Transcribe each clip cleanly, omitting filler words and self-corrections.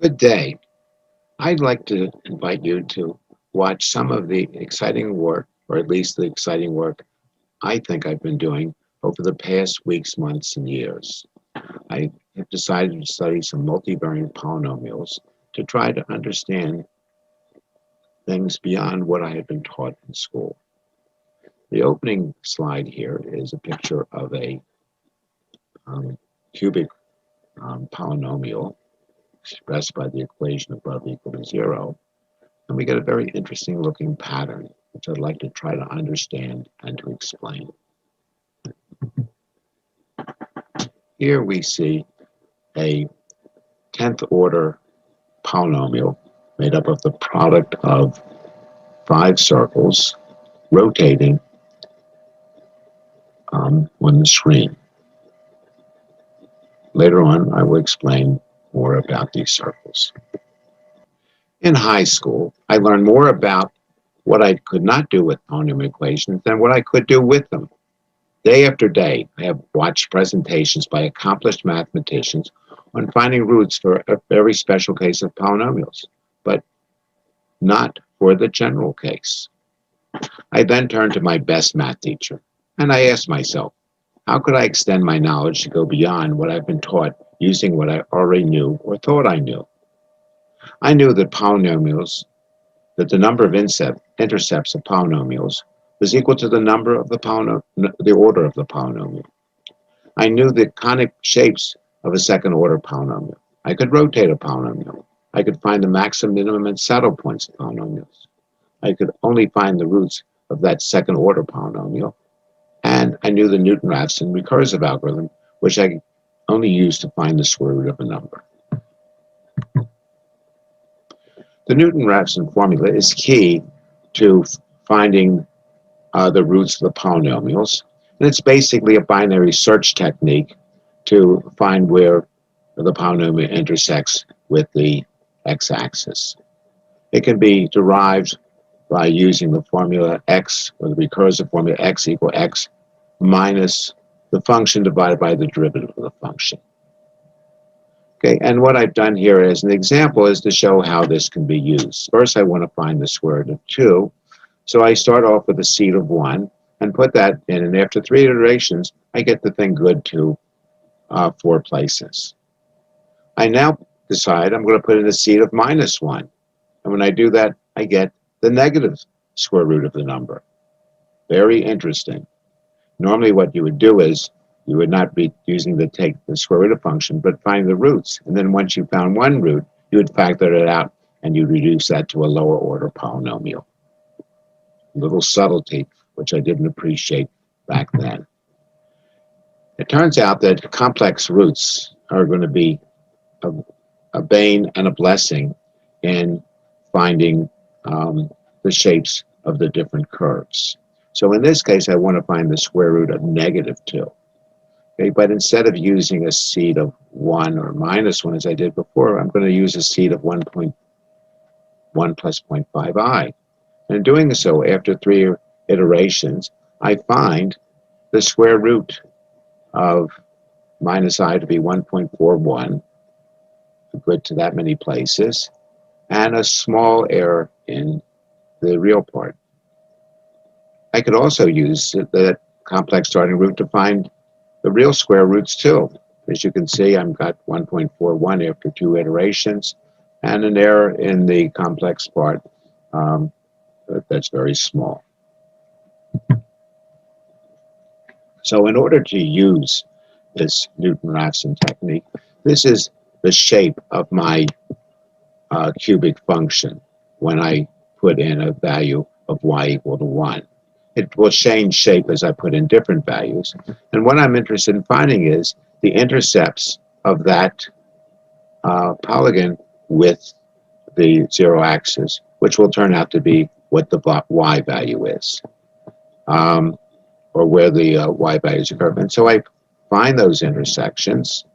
Good day. I'd like to invite you to watch some of the exciting work, or at least the exciting work I think I've been doing over the past weeks, months, and years. I have decided to study some multivariate polynomials to try to understand things beyond what I had been taught in school. The opening slide here is a picture of a cubic polynomial expressed by the equation above equal to 0. And we get a very interesting looking pattern, which I'd like to try to understand and to explain. Here we see a 10th order polynomial made up of the product of 5 circles rotating on the screen. Later on, I will explain more about these circles. In high school, I learned more about what I could not do with polynomial equations than what I could do with them. Day after day, I have watched presentations by accomplished mathematicians on finding roots for a very special case of polynomials, but not for the general case. I then turned to my best math teacher, and I asked myself, how could I extend my knowledge to go beyond what I've been taught using what I already knew or thought I knew? I knew that the number of intercepts of polynomials was equal to the number of the order of the polynomial. I knew the conic shapes of a second order polynomial. I could rotate a polynomial. I could find the maximum, minimum, and saddle points of polynomials. I could only find the roots of that second order polynomial. And I knew the Newton-Raphson recursive algorithm, which I only used to find the square root of a number. The Newton-Raphson formula is key to finding the roots of the polynomials, and it's basically a binary search technique to find where the polynomial intersects with the x-axis. It can be derived by using the formula x, or the recursive formula x equal x minus the function divided by the derivative of the function. Okay, and what I've done here as an example is to show how this can be used. First, I want to find the square root of 2. So I start off with a seed of 1 and put that in. And after 3 iterations, I get the thing good to 4 places. I now decide I'm going to put in a seed of minus 1. And when I do that, I get the negative square root of the number. Very interesting. Normally what you would do is you would not be using the square root of function, but find the roots. And then once you found one root, you would factor it out and you reduce that to a lower order polynomial. A little subtlety, which I didn't appreciate back then. It turns out that complex roots are going to be a bane and a blessing in finding the shapes of the different curves. So in this case, I want to find the square root of negative 2. Okay, but instead of using a seed of 1 or minus 1 as I did before, I'm going to use a seed of 1.1 plus 0.5i. And in doing so, after 3 iterations, I find the square root of minus I to be 1.41, good to that many places, and a small error in the real part. I could also use the complex starting root to find the real square roots too. As you can see, I've got 1.41 after 2 iterations, and an error in the complex part that's very small. So in order to use this Newton-Raphson technique, this is the shape of my cubic function when I put in a value of y equal to 1. It will change shape as I put in different values. And what I'm interested in finding is the intercepts of that polygon with the 0 axis, which will turn out to be what the y value is, or where the y values occur. And so I find those intersections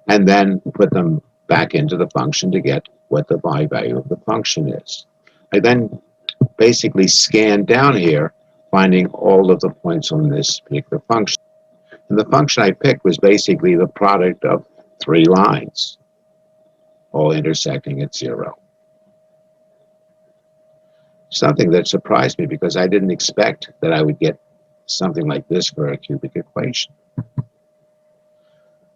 and then put them back into the function to get what the y value of the function is. I then basically scan down here, finding all of the points on this particular function. And the function I picked was basically the product of 3 lines. all intersecting at 0. Something that surprised me because I didn't expect that I would get something like this for a cubic equation.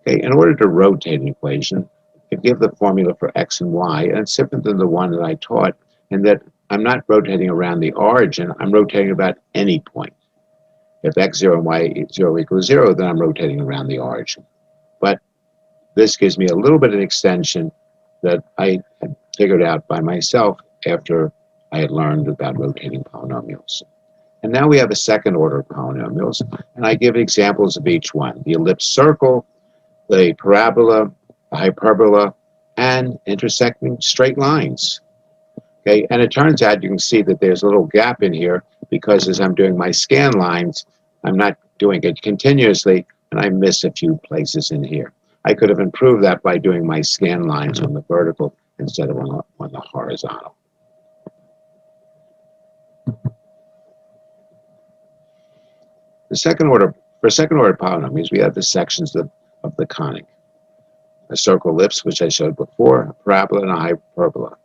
Okay, in order to rotate an equation, I give the formula for x and y, and it's different than the one that I taught in that I'm not rotating around the origin, I'm rotating about any point. If x0 and y0 equals 0, then I'm rotating around the origin. But this gives me a little bit of extension that I had figured out by myself after I had learned about rotating polynomials. And now we have a second order of polynomials, and I give examples of each one. The ellipse circle, the parabola, the hyperbola, and intersecting straight lines. Okay, and it turns out you can see that there's a little gap in here because as I'm doing my scan lines, I'm not doing it continuously, and I miss a few places in here. I could have improved that by doing my scan lines on the vertical instead of on the horizontal. For second order polynomials, we have the sections of the conic. A circle ellipse, which I showed before, a parabola and a hyperbola,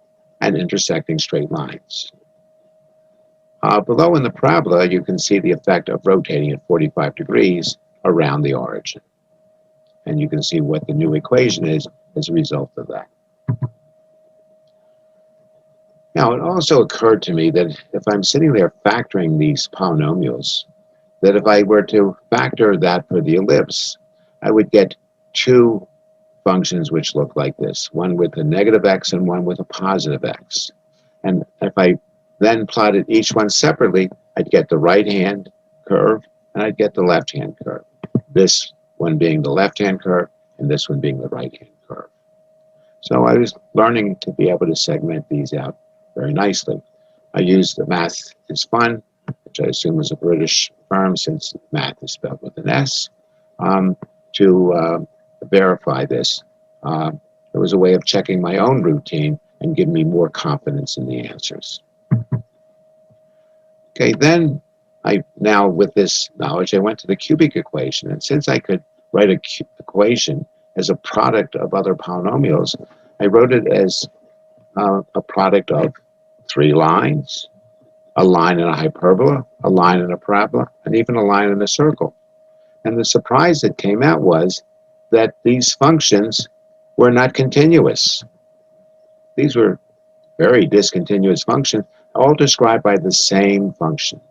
and intersecting straight lines. Below in the parabola, you can see the effect of rotating at 45 degrees around the origin. And you can see what the new equation is as a result of that. Now, it also occurred to me that if I'm sitting there factoring these polynomials, that if I were to factor that for the ellipse, I would get two functions which look like this, one with a negative x and one with a positive x. And if I then plotted each one separately, I'd get the right-hand curve and I'd get the left-hand curve. This one being the left-hand curve and this one being the right-hand curve. So I was learning to be able to segment these out very nicely. I used the Math is Fun, which I assume is a British firm since math is spelled with an S, to verify this. It was a way of checking my own routine and giving me more confidence in the answers. Okay, then now with this knowledge, I went to the cubic equation. And since I could write an equation as a product of other polynomials, I wrote it as a product of three lines, a line and a hyperbola, a line and a parabola, and even a line and a circle. And the surprise that came out was that these functions were not continuous. These were very discontinuous functions, all described by the same function.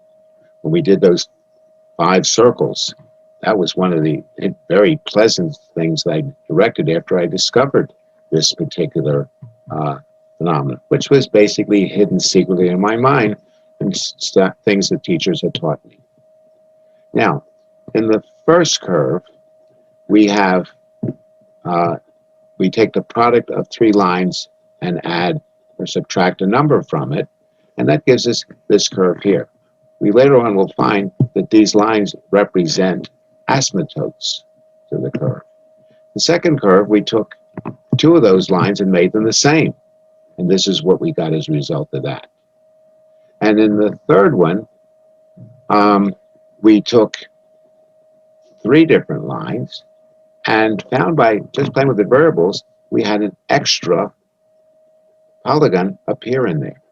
When we did those 5 circles, that was one of the very pleasant things that I directed after I discovered this particular phenomenon, which was basically hidden secretly in my mind and things that teachers had taught me. Now, in the first curve, we have we take the product of 3 lines and add or subtract a number from it, and that gives us this curve here. We later on will find that these lines represent asymptotes to the curve. The second curve, we took 2 of those lines and made them the same, and this is what we got as a result of that. And in the third one, we took 3 different lines and found by just playing with the variables, we had an extra polygon appear in there.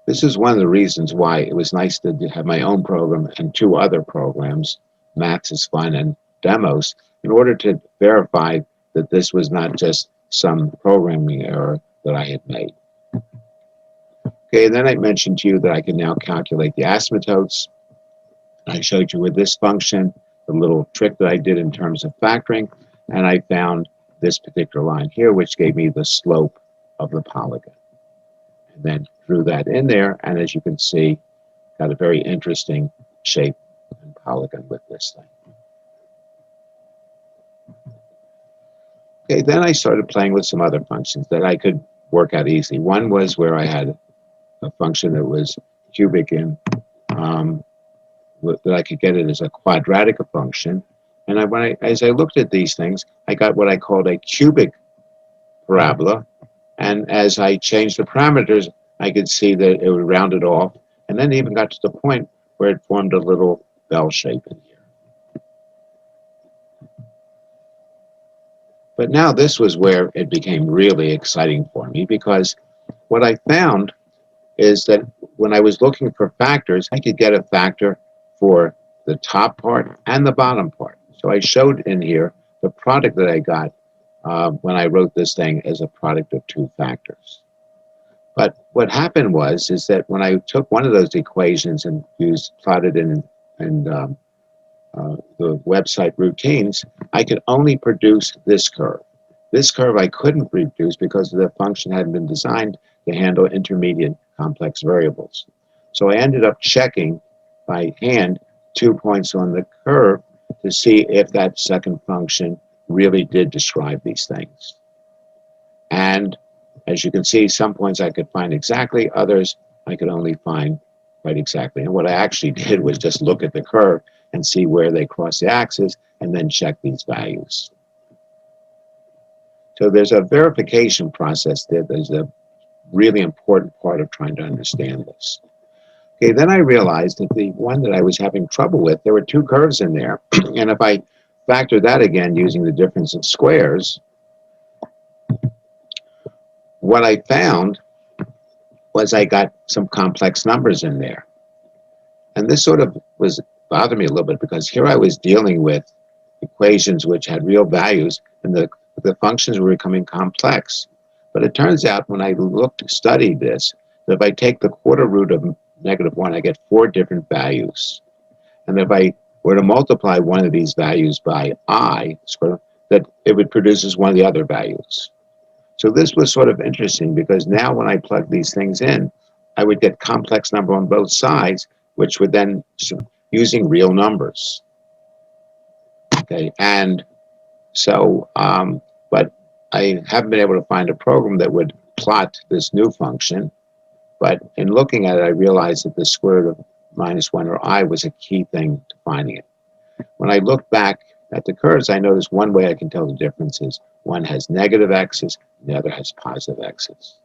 This is one of the reasons why it was nice to have my own program and 2 other programs, Math is Fun and Demos, in order to verify that this was not just some programming error that I had made. Okay, and then I mentioned to you that I can now calculate the asymptotes. I showed you with this function, the little trick that I did in terms of factoring, and I found this particular line here, which gave me the slope of the polygon. And then drew that in there, and as you can see, got a very interesting shape and polygon with this thing. Okay, then I started playing with some other functions that I could work out easily. One was where I had a function that was cubic in, that I could get it as a quadratic function. And as I looked at these things, I got what I called a cubic parabola. And as I changed the parameters, I could see that it would round it off, and then even got to the point where it formed a little bell shape in here. But now this was where it became really exciting for me, because what I found is that when I was looking for factors, I could get a factor for the top part and the bottom part. So I showed in here the product that I got when I wrote this thing as a product of two factors. But what happened is that when I took one of those equations and plotted in the website routines, I could only produce this curve. This curve I couldn't reduce because the function hadn't been designed to handle intermediate complex variables. So I ended up checking by hand 2 points on the curve to see if that second function really did describe these things. And as you can see, some points I could find exactly, others I could only find quite exactly. And what I actually did was just look at the curve and see where they cross the axis and then check these values. So there's a verification process there that is a really important part of trying to understand this. Okay, then I realized that the one that I was having trouble with, there were two curves in there, and if I factor that again using the difference of squares, what I found was I got some complex numbers in there. And this sort of bothered me a little bit, because here I was dealing with equations which had real values, and the functions were becoming complex. But it turns out when I studied this, that if I take the quarter root of -1, I get 4 different values. And if I were to multiply one of these values by I, that it would produce as one of the other values. So this was sort of interesting, because now when I plug these things in, I would get complex number on both sides, which would then, using real numbers. Okay, and so, but I haven't been able to find a program that would plot this new function. But in looking at it, I realized that the square root of -1, or I, was a key thing to finding it. When I look back at the curves, I noticed one way I can tell the difference is one has negative x's and the other has positive x's.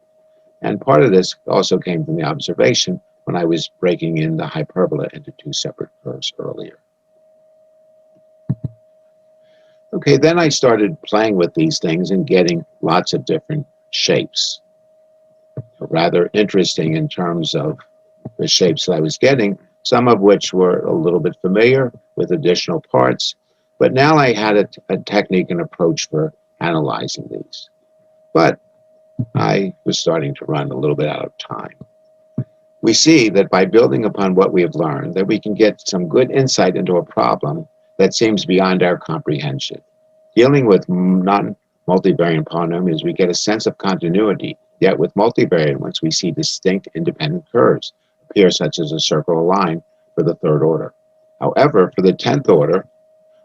And part of this also came from the observation when I was breaking in the hyperbola into 2 separate curves earlier. Okay, then I started playing with these things and getting lots of different shapes. Rather interesting in terms of the shapes that I was getting, some of which were a little bit familiar with additional parts, but now I had a technique and approach for analyzing these. But I was starting to run a little bit out of time. We see that by building upon what we have learned, that we can get some good insight into a problem that seems beyond our comprehension. Dealing with non-multivariate polynomials, we get a sense of continuity, yet with multivariate ones, we see distinct independent curves appear, such as a circle or line for the 3rd order. However, for the 10th order,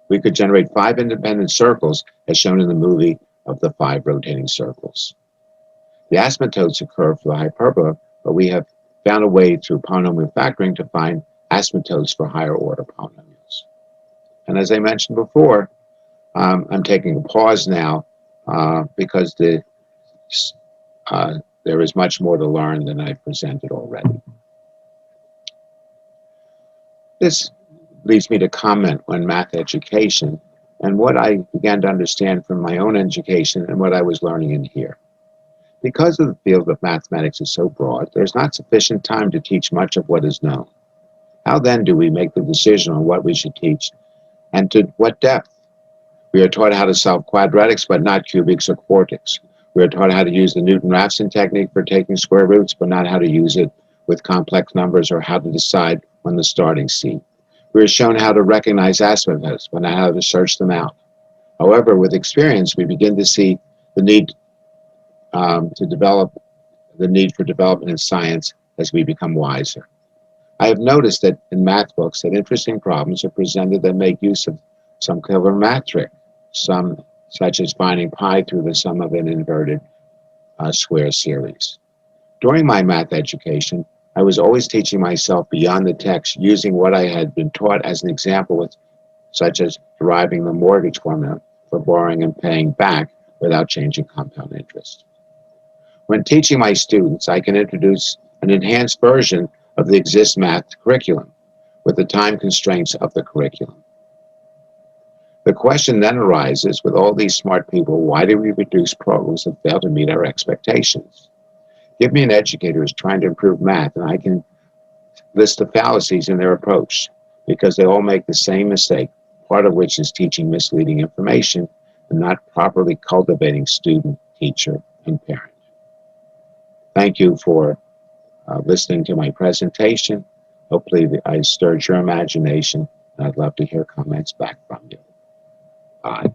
we could generate 5 independent circles, as shown in the movie of the 5 rotating circles. The asymptotes occur for the hyperbola, but we have found a way through polynomial factoring to find asymptotes for higher order polynomials. And as I mentioned before, I'm taking a pause now because there is much more to learn than I've presented already. This leads me to comment on math education and what I began to understand from my own education and what I was learning in here. Because the field of mathematics is so broad, there's not sufficient time to teach much of what is known. How then do we make the decision on what we should teach and to what depth? We are taught how to solve quadratics, but not cubics or quartics. We are taught how to use the Newton-Raphson technique for taking square roots, but not how to use it with complex numbers or how to decide on the starting seed. We are shown how to recognize asymptotes, but not how to search them out. However, with experience, we begin to see the need for development in science as we become wiser. I have noticed that in math books that interesting problems are presented that make use of some clever math trick, some such as finding pi through the sum of an inverted square series. During my math education, I was always teaching myself beyond the text, using what I had been taught as an example, such as deriving the mortgage formula for borrowing and paying back without changing compound interest. When teaching my students, I can introduce an enhanced version of the existing math curriculum with the time constraints of the curriculum. The question then arises, with all these smart people, why do we produce programs that fail to meet our expectations? Give me an educator who's trying to improve math, and I can list the fallacies in their approach, because they all make the same mistake, part of which is teaching misleading information and not properly cultivating student, teacher, and parent. Thank you for listening to my presentation. Hopefully I stirred your imagination, and I'd love to hear comments back from you. Bye.